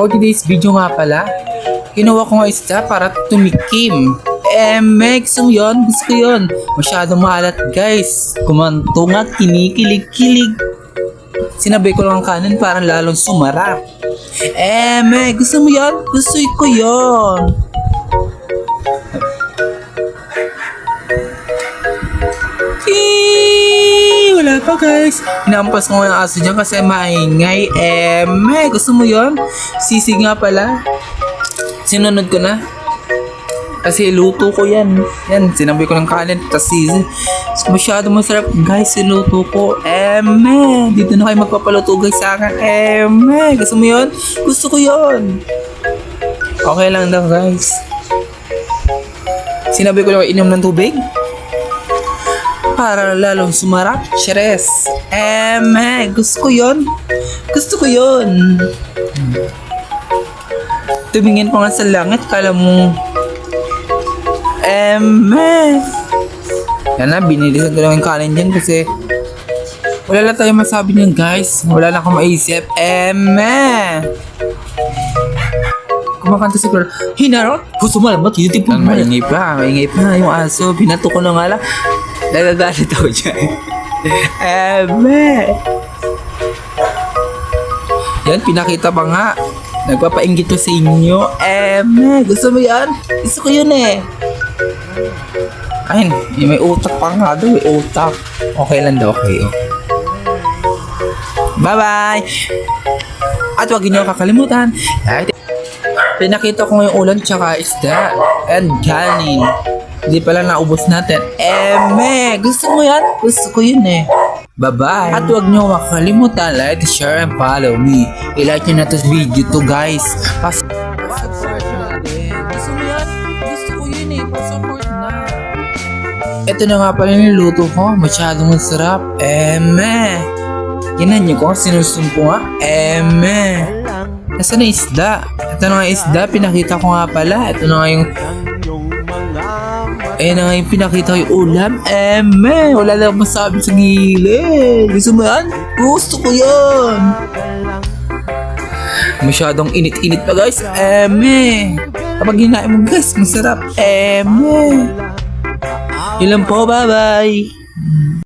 For today's video nga pala, kinuha ko nga isda para tumikim. Gusto mo yun? Gusto ko yun. Masyadong maalat guys. Kumanto nga, kinikilig-kilig. Sinabay ko lang ang kanin para lalong sumarap. Gusto mo yun? Gusto ko yun. Wala pa guys. Hinampas ko yung aso dyan kasi maingay. Gusto mo yun? Sisig nga pala. Sinunod ko na. Kasi luto ko yan. Yan, sinabi ko ng kanin. Tapos sisig. Masyado masarap guys, siluto ko. Dito na kayo magpapaluto guys sa akin. Gusto mo yun? Gusto ko yun. Okay lang daw guys. Sinabi ko lang inom ng tubig para lalong sumarap. Cheers. Gusto ko yun. Gusto ko yun. Tumingin pa nga sa langit. Kala mo yan na, binilisan ko lang yung kanin dyan kasi wala lang tayo masabi niyan guys. Wala lang akong maisip. Kumakanta si Carl. Hinarot? Gusto mo alam ba? Tinitipon mo. Maingay pa yung aso. Binato ko na nga lang. Nagagalit ako dyan. Yan, pinakita pa nga. Nagpapainggit ko sa inyo. Gusto mo yan? Gusto ko yun eh. Ayun, may utak pa nga daw. May utak. Okay lang daw, okay. Bye-bye! At huwag niyo kakalimutan. Pinakita ko ngayong ulan tsaka isda and kanin. Hindi pala naubos natin. Gusto mo yan? Gusto ko yun eh. Bye-bye! At huwag niyo makakalimutan, like, share, and follow me. I-like nyo na to video to guys. Gusto mo yan? Gusto ko yun eh. Pa-support na. Ito na nga pala niluto ko. Masyadong masarap. Ginan nyo ko. Sinusumpo nga. Nasaan na isda? Ito na nga isda. Pinakita ko nga pala. Ito na nga yung pinakita ko yung ulam. Wala lang masabi sa gilid. Gusto mo yan? Gusto ko yan. Masyadong init-init pa guys. Kapag ginain mo guys, masarap. Yun lang po, bye-bye.